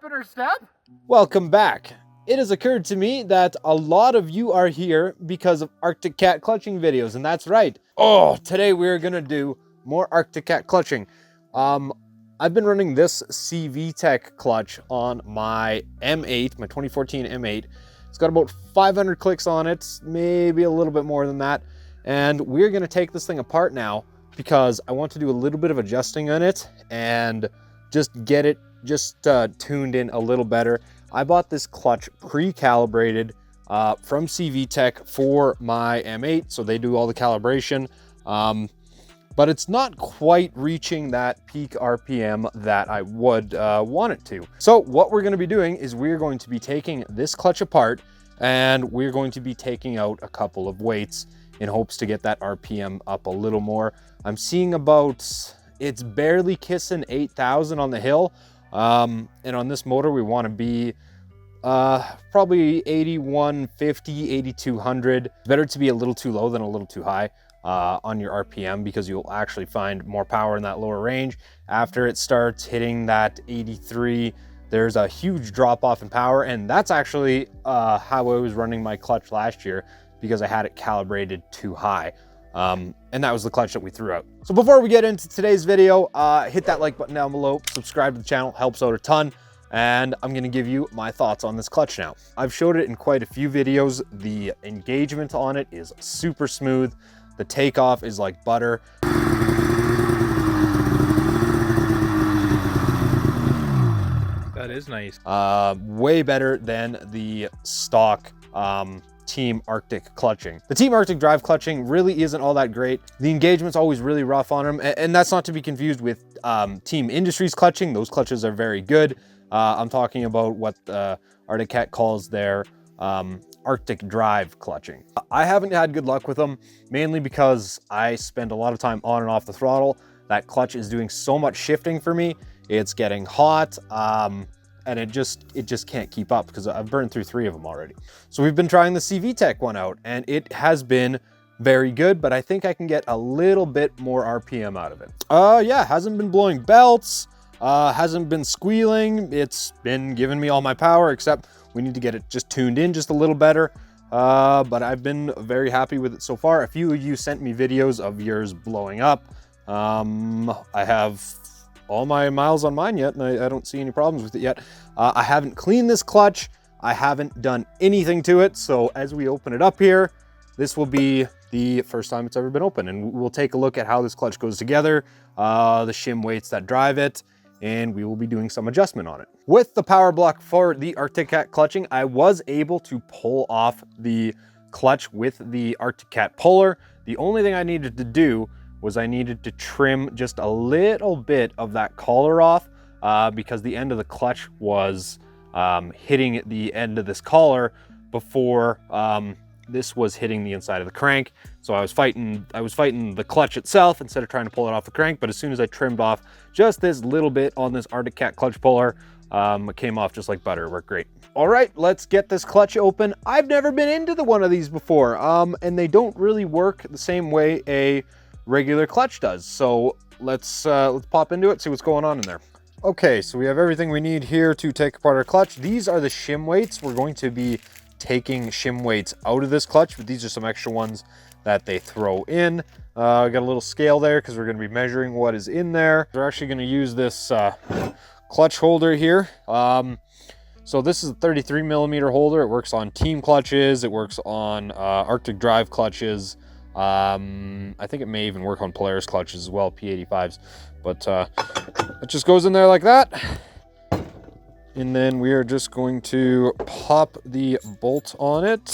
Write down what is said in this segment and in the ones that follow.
in her step? Welcome back. It has occurred to me that a lot of you are here because of Arctic Cat clutching videos, and that's right. Oh, today we're gonna do more Arctic Cat clutching. I've been running this CV Tech clutch on my M8, my 2014 M8. It's got about 500 clicks on it, maybe a little bit more than that. And we're gonna take this thing apart now because I want to do a little bit of adjusting on it and just get it tuned in a little better. I bought this clutch pre-calibrated from CV Tech for my M8, so they do all the calibration. But it's not quite reaching that peak RPM that I would want it to. So what we're gonna be doing is we're going to be taking this clutch apart and we're going to be taking out a couple of weights in hopes to get that RPM up a little more. I'm seeing it's barely kissing 8,000 on the hill. And on this motor, we wanna be probably 8150, 8200. Better to be a little too low than a little too high on your RPM, because you'll actually find more power in that lower range. After it starts hitting that 83, there's a huge drop off in power, and that's actually how I was running my clutch last year because I had it calibrated too high. And that was the clutch that we threw out. So before we get into today's video, hit that like button down below, subscribe to the channel, helps out a ton. And I'm gonna give you my thoughts on this clutch now. I've showed it in quite a few videos. The engagement on it is super smooth. The takeoff is like butter. That is nice. Way better than the stock Team Arctic clutching. The Team Arctic drive clutching really isn't all that great. The engagement's always really rough on them, and that's not to be confused with Team Industries clutching. Those clutches are very good. I'm talking about what Arctic Cat calls their Arctic drive clutching. I haven't had good luck with them, mainly because I spend a lot of time on and off the throttle. That clutch is doing so much shifting for me. It's getting hot, and it just can't keep up because I've burned through 3 of them already. So we've been trying the CV Tech one out, and it has been very good, but I think I can get a little bit more RPM out of it. Yeah, hasn't been blowing belts, hasn't been squealing. It's been giving me all my power, except we need to get it just tuned in just a little better. But I've been very happy with it so far. A few of you sent me videos of yours blowing up. I have all my miles on mine yet, and I don't see any problems with it yet. I haven't cleaned this clutch. I haven't done anything to it. So as we open it up here, this will be the first time it's ever been open, and we'll take a look at how this clutch goes together, the shim weights that drive it, and we will be doing some adjustment on it. With the power block for the Arctic Cat clutching, I was able to pull off the clutch with the Arctic Cat puller. The only thing I needed to do was I needed to trim just a little bit of that collar off because the end of the clutch was hitting the end of this collar before this was hitting the inside of the crank. So I was fighting the clutch itself instead of trying to pull it off the crank. But as soon as I trimmed off just this little bit on this Arctic Cat clutch puller, it came off just like butter. It worked great. All right, let's get this clutch open. I've never been into one of these before, and they don't really work the same way a regular clutch does. So let's pop into it, see what's going on in there. Okay, so we have everything we need here to take apart our clutch. These are the shim weights. We're going to be taking shim weights out of this clutch, but these are some extra ones that they throw in. I got a little scale there because we're going to be measuring what is in there. We're actually going to use this clutch holder here. So this is a 33 millimeter holder. It works on team clutches. It works on Arctic drive clutches. I think it may even work on Polaris clutches as well, P85s. But it just goes in there like that. And then we are just going to pop the bolt on it.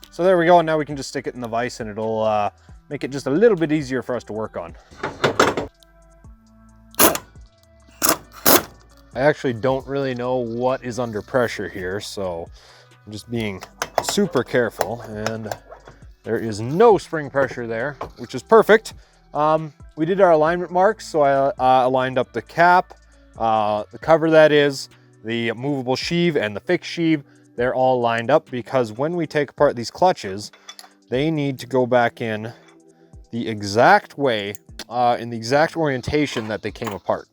So there we go, and now we can just stick it in the vise and it'll make it just a little bit easier for us to work on. I actually don't really know what is under pressure here, so I'm just being super careful, and there is no spring pressure there, which is perfect. We did our alignment marks, so I aligned up the cap, the cover that is, the movable sheave, and the fixed sheave. They're all lined up because when we take apart these clutches, they need to go back in the exact way in the exact orientation that they came apart.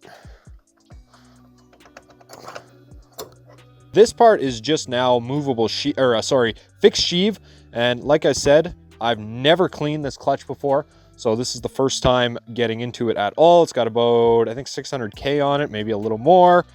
This part is just now movable fixed sheave. And like I said, I've never cleaned this clutch before. So this is the first time getting into it at all. It's got about, I think 600K on it, maybe a little more.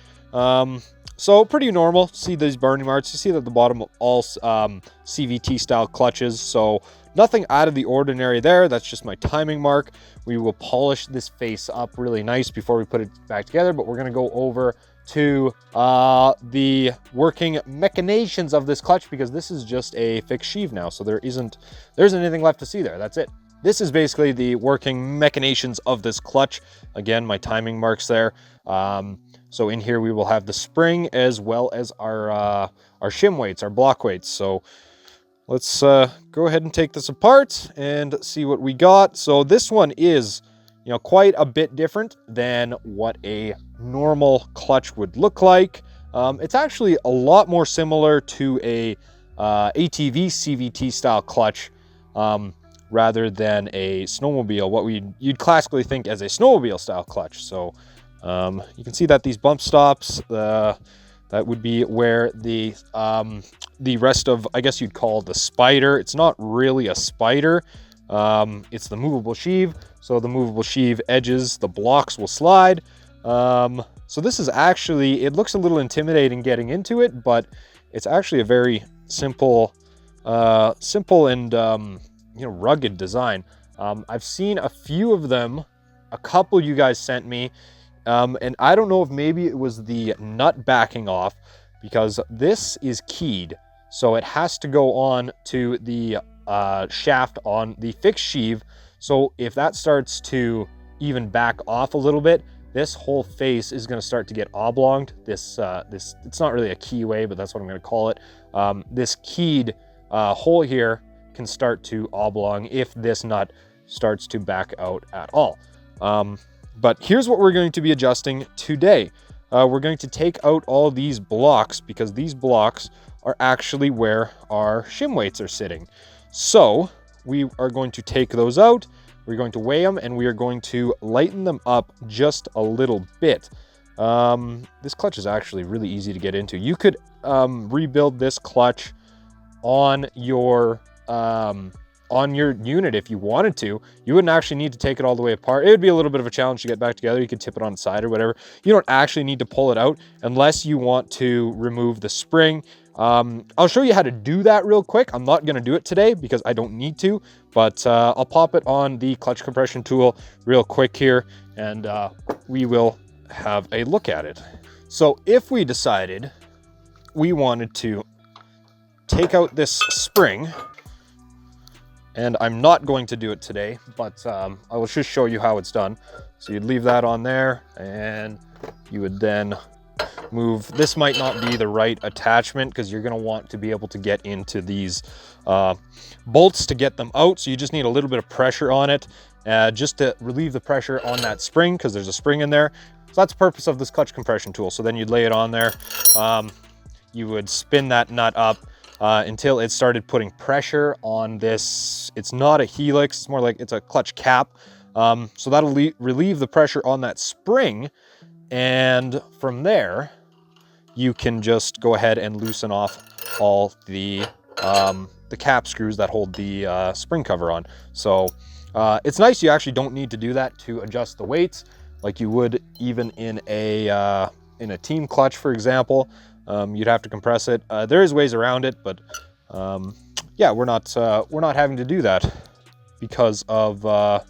So pretty normal. See these burning marks. You see that at the bottom of all CVT style clutches. So nothing out of the ordinary there. That's just my timing mark. We will polish this face up really nice before we put it back together, but we're gonna go over to the working machinations of this clutch, because this is just a fixed sheave now. So there isn't anything left to see there. That's it. This is basically the working machinations of this clutch. Again, my timing marks there. So in here we will have the spring as well as our shim weights, our block weights. So let's go ahead and take this apart and see what we got. So this one is, you know, quite a bit different than what a normal clutch would look like. It's actually a lot more similar to a ATV CVT style clutch rather than a snowmobile, what you'd classically think as a snowmobile style clutch. So you can see that these bump stops, that would be where the rest of, I guess you'd call the spider. It's not really a spider. It's the movable sheave. So the movable sheave edges, the blocks will slide. So this is actually, it looks a little intimidating getting into it, but it's actually a very simple and you know, rugged design. I've seen a few of them, a couple you guys sent me, and I don't know if maybe it was the nut backing off, because this is keyed. So it has to go on to the shaft on the fixed sheave. So if that starts to even back off a little bit, this whole face is going to start to get oblonged. This it's not really a keyway, but that's what I'm going to call it. This keyed hole here can start to oblong if this nut starts to back out at all. But here's what we're going to be adjusting today. We're going to take out all these blocks, because these blocks are actually where our shim weights are sitting. So we are going to take those out. We're going to weigh them, and we are going to lighten them up just a little bit. This clutch is actually really easy to get into. You could rebuild this clutch on your unit if you wanted to. You wouldn't actually need to take it all the way apart. It would be a little bit of a challenge to get back together. You could tip it on its side or whatever. You don't actually need to pull it out unless you want to remove the spring. I'll show you how to do that real quick. I'm not going to do it today because I don't need to, but I'll pop it on the clutch compression tool real quick here, and we will have a look at it. So if we decided we wanted to take out this spring, and I'm not going to do it today, but I will just show you how it's done. So you'd leave that on there, and you would then move. This might not be the right attachment because you're going to want to be able to get into these bolts to get them out. So you just need a little bit of pressure on it just to relieve the pressure on that spring, because there's a spring in there. So that's the purpose of this clutch compression tool. So then you'd lay it on there. You would spin that nut up until it started putting pressure on this. It's not a helix, it's more like it's a clutch cap. So that'll relieve the pressure on that spring. And from there, you can just go ahead and loosen off all the cap screws that hold the spring cover on. So it's nice you actually don't need to do that to adjust the weights like you would even in a team clutch, for example. You'd have to compress it. There is ways around it, but yeah, we're not having to do that because of the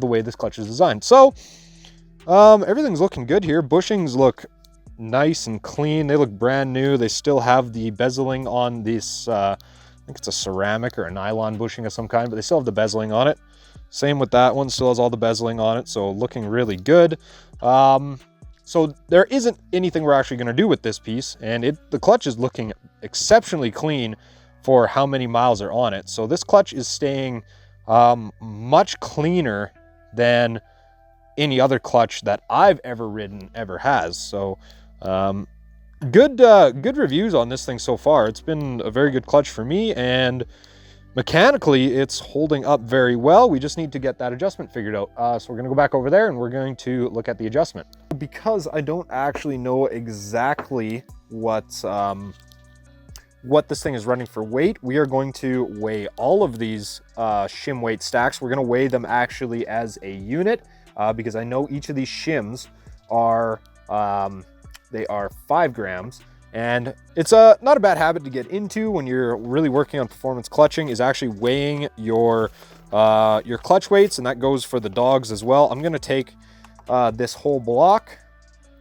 way this clutch is designed. So everything's looking good here. Bushings look nice and clean. They look brand new. They still have the bezeling on this, I think it's a ceramic or a nylon bushing of some kind, but they still have the bezeling on it. Same with that one, still has all the bezeling on it, so looking really good. So there isn't anything we're actually going to do with this piece, and the clutch is looking exceptionally clean for how many miles are on it. So this clutch is staying much cleaner than any other clutch that I've ever ridden ever has. So good reviews on this thing so far. It's been a very good clutch for me, and Mechanically, it's holding up very well. We just need to get that adjustment figured out. So we're gonna go back over there and we're going to look at the adjustment. Because I don't actually know exactly what this thing is running for weight, we are going to weigh all of these shim weight stacks. We're gonna weigh them actually as a unit because I know each of these shims are, they are 5 grams. And it's not a bad habit to get into when you're really working on performance clutching, is actually weighing your clutch weights, and that goes for the dogs as well. I'm gonna take this whole block,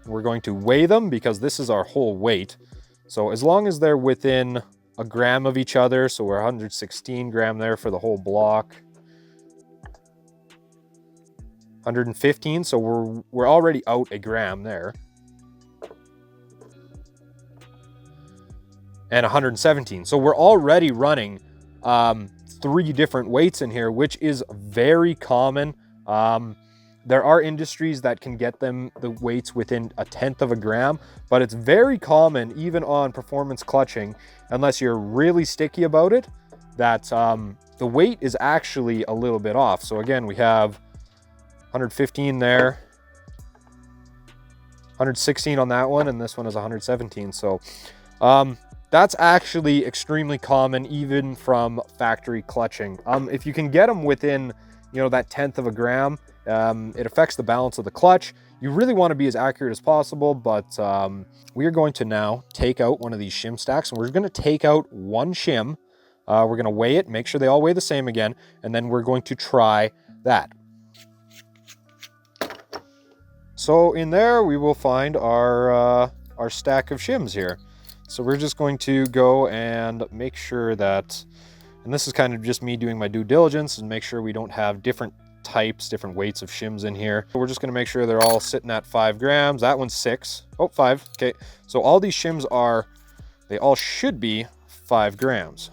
and we're going to weigh them because this is our whole weight. So as long as they're within a gram of each other, so we're 116 gram there for the whole block. 115, so we're already out a gram there. And 117. So we're already running 3 different weights in here, which is very common. There are industries that can get them the weights within 1/10 of a gram, but it's very common, even on performance clutching, unless you're really sticky about it, that the weight is actually a little bit off. So again, we have 115 there, 116 on that one, and this one is 117. So that's actually extremely common, even from factory clutching. If you can get them within, you know, that 1/10 of a gram, it affects the balance of the clutch. You really want to be as accurate as possible, but we are going to now take out one of these shim stacks, and we're going to take out one shim. We're going to weigh it, make sure they all weigh the same again, and then we're going to try that. So in there, we will find our stack of shims here. So we're just going to go and make sure that, and this is kind of just me doing my due diligence, and make sure we don't have different types, different weights of shims in here. So we're just going to make sure they're all sitting at 5 grams. That one's 6. Oh, 5. Okay. So all these shims are, they all should be 5 grams.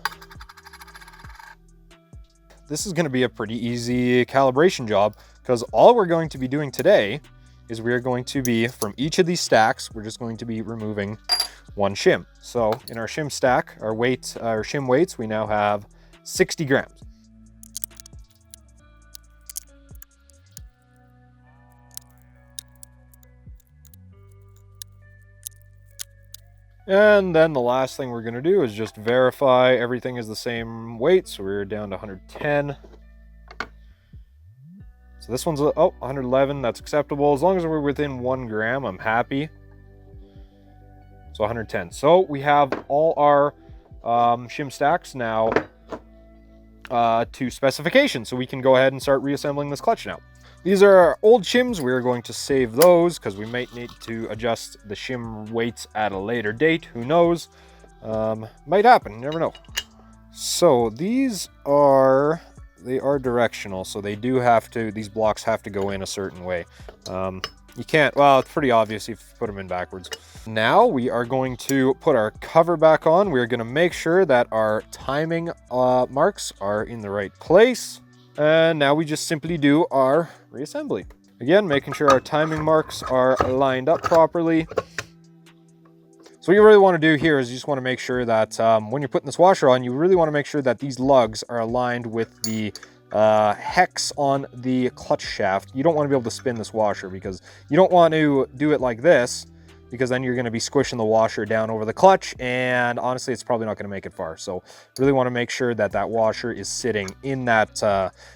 This is going to be a pretty easy calibration job, because all we're going to be doing today is we are going to be, from each of these stacks, we're just going to be removing one shim. So in our shim stack, our shim weights, we now have 60 grams. And then the last thing we're going to do is just verify everything is the same weight. So we're down to 110. So this one's, oh, 111, that's acceptable. As long as we're within 1 gram, I'm happy. So 110. So we have all our shim stacks now to specification. So we can go ahead and start reassembling this clutch now. These are our old shims. We're going to save those because we might need to adjust the shim weights at a later date. Who knows? Might happen, you never know. So these are, they are directional. So they do have to, these blocks have to go in a certain way. You can't, well, it's pretty obvious if you put them in backwards. Now we are going to put our cover back on. We're going to make sure that our timing marks are in the right place. And now we just simply do our reassembly. Again, making sure our timing marks are lined up properly. So what you really want to do here is you just want to make sure that when you're putting this washer on, you really want to make sure that these lugs are aligned with the hex on the clutch shaft. You don't want to be able to spin this washer, because you don't want to do it like this, because then you're going to be squishing the washer down over the clutch, and honestly it's probably not going to make it far. So really want to make sure that that washer is sitting in that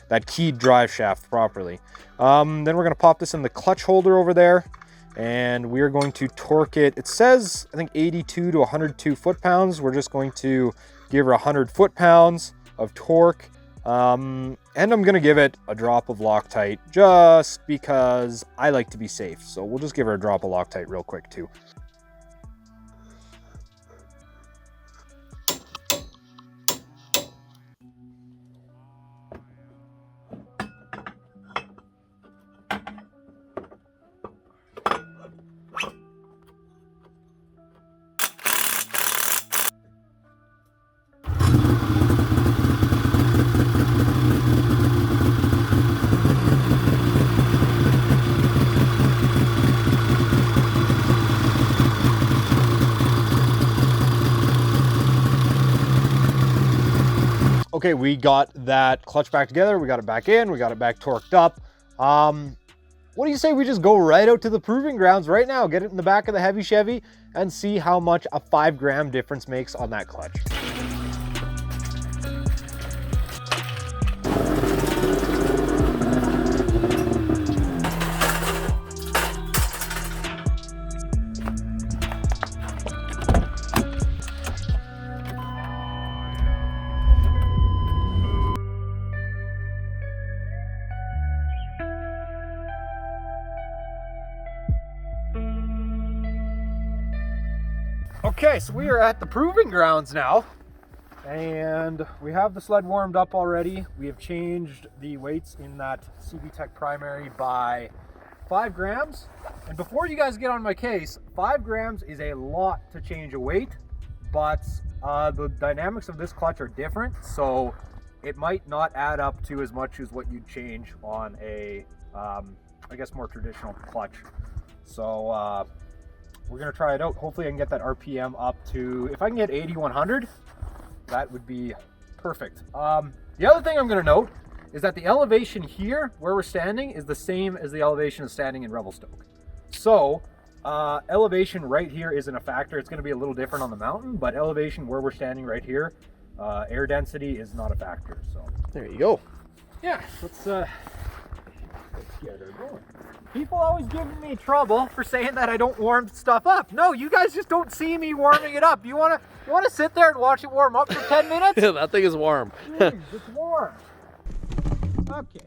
that keyed drive shaft properly. Then we're going to pop this in the clutch holder over there, and we're going to torque it. It says I think 82 to 102 foot-pounds. We're just going to give her 100 foot-pounds of torque. And I'm going to give it a drop of Loctite just because I like to be safe. So we'll just give her a drop of Loctite real quick too. Okay, we got that clutch back together. We got it back in. We got it back torqued up. What do you say we just go right out to the proving grounds right now, get it in the back of the heavy Chevy, and see how much a 5 gram difference makes on that clutch. Okay, so we are at the proving grounds now, and we have the sled warmed up already. We have changed the weights in that CV Tech primary by 5 grams. And before you guys get on my case, 5 grams is a lot to change a weight, but the dynamics of this clutch are different, so it might not add up to as much as what you'd change on a, I guess, more traditional clutch. So we're gonna try it out. Hopefully I can get that RPM up to, if I can get 80-100, that would be perfect. The other thing I'm gonna note is that the elevation here, where we're standing, is the same as the elevation of standing in Revelstoke. So elevation right here isn't a factor. It's gonna be a little different on the mountain, but elevation where we're standing right here, air density is not a factor. So there you go. Yeah, let's get her going. People always giving me trouble for saying that I don't warm stuff up. No, you guys just don't see me warming it up. You wanna sit there and watch it warm up for 10 minutes? That thing is warm. Jeez, it's warm. Okay.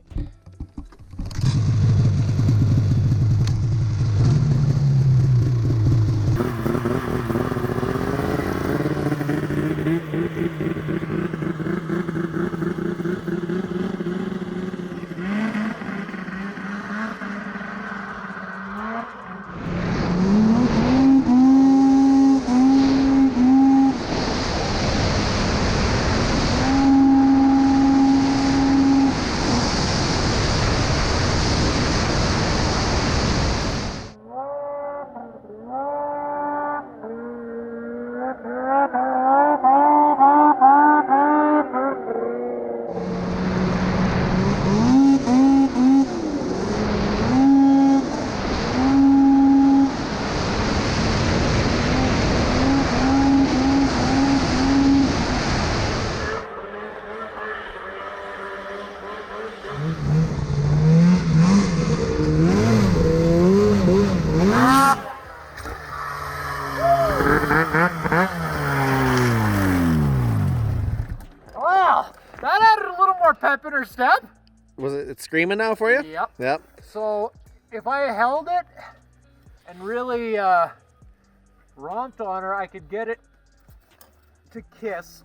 Well, that added a little more pep in her step. Was it screaming now for you? Yep. Yep. So if I held it and really romped on her, I could get it to kiss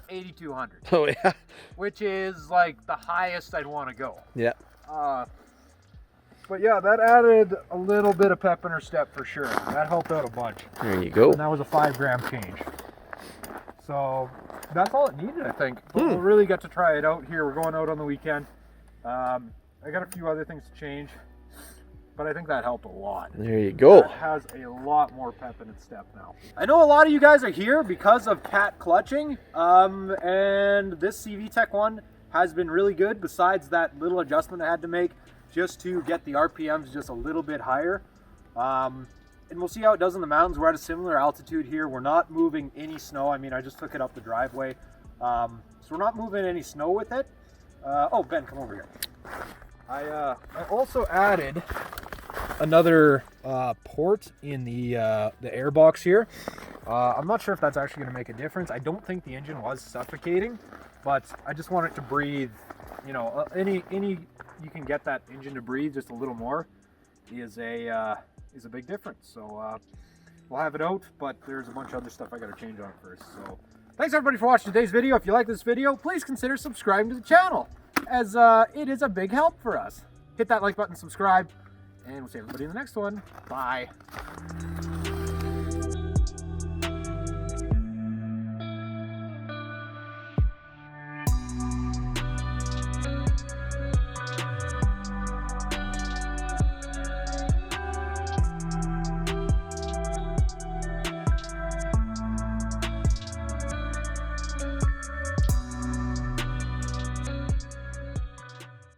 8,200. Oh yeah. Which is like the highest I'd want to go. Yeah. But yeah, that added a little bit of pep in her step for sure. That helped out a bunch. There you go. And that was a 5 gram change. So that's all it needed, I think. But we'll really get to try it out here. We're going out on the weekend. I got a few other things to change, but I think that helped a lot. There you go. That has a lot more pep in its step now. I know a lot of you guys are here because of cat clutching, and this CV Tech one has been really good, besides that little adjustment I had to make just to get the RPMs just a little bit higher. And we'll see how it does in the mountains. We're at a similar altitude here. We're not moving any snow. I mean, I just took it up the driveway. So we're not moving any snow with it. Oh, Ben, come over here. I also added another port in the air box here. I'm not sure if that's actually going to make a difference. I don't think the engine was suffocating, but I just want it to breathe. You know, any you can get that engine to breathe just a little more is a big difference. So we'll have it out, but there's a bunch of other stuff I got to change on it first. So thanks everybody for watching today's video. If you like this video, please consider subscribing to the channel, as it is a big help for us. Hit that like button, subscribe, and we'll see everybody in the next one. Bye.